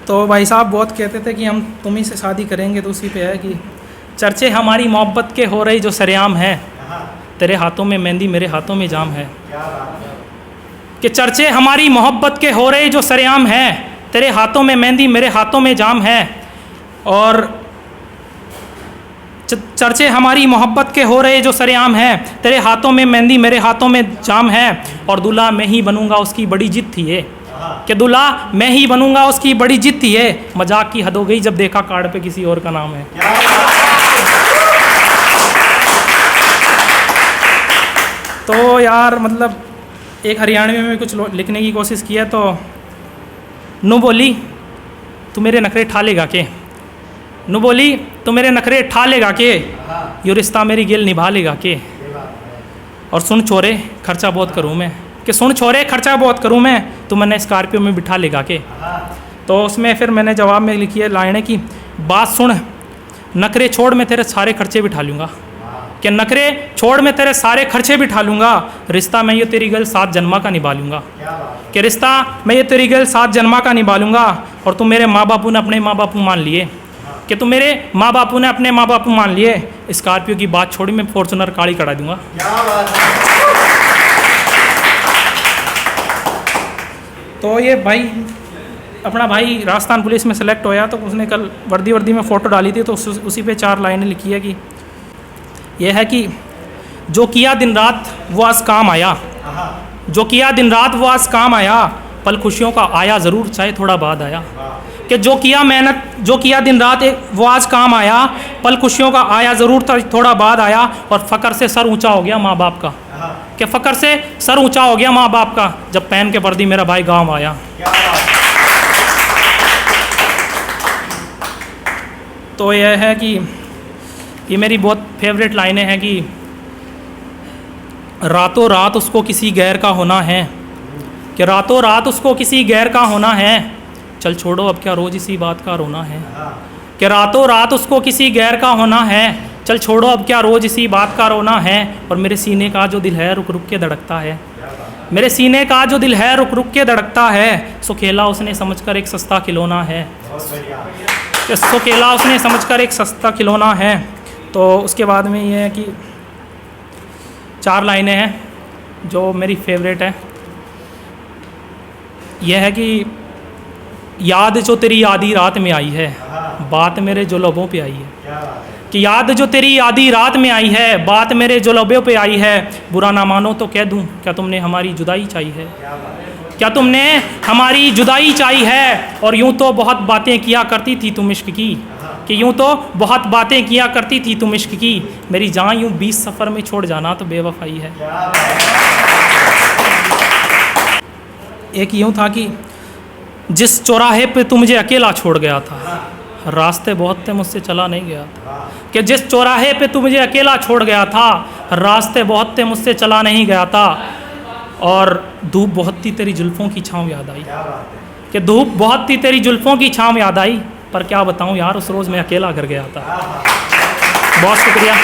तो भाई साहब बहुत कहते थे कि हम तुम्ही से शादी करेंगे, तो उसी पे है कि चर्चे हमारी मोहब्बत के हो रही जो सरेआम है, तेरे हाथों में मेहंदी मेरे हाथों में जाम है। कि चर्चे हमारी मोहब्बत के हो रहे जो सरेआम है, तेरे हाथों में मेहंदी मेरे हाथों में जाम है। और चर्चे हमारी मोहब्बत के हो रहे जो सरेआम है, तेरे हाथों में मेहंदी मेरे हाथों में जाम है। और दूल्हा मैं ही बनूंगा उसकी बड़ी जिद थी ये, कि दूल्हा मैं ही बनूंगा उसकी बड़ी जिद थी ये। मजाक की हद हो गई जब देखा कार्ड पे किसी और का नाम है। तो यार मतलब एक हरियाणवी में कुछ लिखने की कोशिश की है, तो नू बोली तू मेरे नखरे ठा लेगा के, नू बोली तू मेरे नखरे ठा लेगा के, यो रिश्ता मेरी गिल निभा लेगा के। और सुन छोरे खर्चा बहुत करूँ मैं, कि सुन छोरे खर्चा बहुत करूँ मैं, तू मैंने स्कॉर्पियो में बिठा लेगा के। तो उसमें फिर मैंने जवाब में लिखी है लाइनें की, बात सुन नखरे छोड़ मैं तेरे सारे खर्चे बिठा लूँगा, कि नखरे छोड़ मैं तेरे सारे खर्चे बिठा लूँगा। रिश्ता मैं ये तेरी गल 7 जन्मा का निभा लूँगा, कि रिश्ता मैं ये तेरी गल 7 जन्मा का निभा लूँगा। और तुम मेरे माँ बापू ने अपने माँ बापू मान लिए, कि तुम मेरे माँ बापू ने अपने माँ बापू मान लिए। स्कॉर्पियो की बात छोड़ी मैं फॉर्चुनर काली करा दूँगा। तो ये भाई अपना भाई राजस्थान पुलिस में सेलेक्ट होया, तो उसने कल वर्दी में फ़ोटो डाली थी, तो उसी पे 4 लाइनें लिखी है कि यह है कि जो किया दिन रात वो आज काम आया, जो किया दिन रात वो आज काम आया, पल खुशियों का आया ज़रूर चाहे थोड़ा बाद आया। कि जो किया मेहनत जो किया दिन रात वो आज काम आया, पल खुशियों का आया ज़रूर थोड़ा बाद आया। और फ़क्र से सर ऊंचा हो गया माँ बाप का, कि फ़क्र से सर ऊंचा हो गया माँ बाप का, जब पहन के वर्दी मेरा भाई गाँव आया। तो यह है कि ये मेरी बहुत फेवरेट लाइनें हैं कि रातों रात उसको किसी गैर का होना है, कि रातों रात उसको किसी गैर का होना है, चल छोड़ो अब क्या रोज़ इसी बात का रोना है। कि रातों रात उसको किसी गैर का होना है, चल छोड़ो अब क्या रोज़ इसी बात का रोना है। और मेरे सीने का जो दिल है रुक रुक के धड़कता है, मेरे सीने का जो दिल है रुक रुक के धड़कता है, सो खेला उसने समझकर एक सस्ता खिलौना है, सो खेला उसने समझकर एक सस्ता खिलौना है। तो उसके बाद में ये है कि 4 लाइनें हैं जो मेरी फेवरेट है। यह है कि याद जो तेरी आधी रात में आई है, बात मेरे जो लबों पे आई है, कि याद जो तेरी आधी रात में आई है, बात मेरे जो लबों पे आई है। बुरा ना मानो तो कह दूं क्या तुमने हमारी जुदाई चाही है, क्या तुमने हमारी जुदाई चाही है। और यूं तो बहुत बातें किया करती थी तुम इश्क की, कि यूं तो बहुत बातें किया करती थी तुम इश्क की, मेरी जान यूं 20 सफ़र में छोड़ जाना तो बेवफाई है। एक यूं था कि जिस चौराहे पे तू मुझे अकेला छोड़ गया था, रास्ते बहुत थे मुझसे चला नहीं गया था। कि जिस चौराहे पे तू मुझे अकेला छोड़ गया था, रास्ते बहुत थे मुझसे चला नहीं गया था। और धूप बहुत थी तेरी जुल्फ़ों की छाँव याद आई, कि धूप बहुत थी तेरी जुल्फ़ों की छाँव याद आई, पर क्या बताऊं यार उस रोज़ मैं अकेला घर गया था। बहुत शुक्रिया।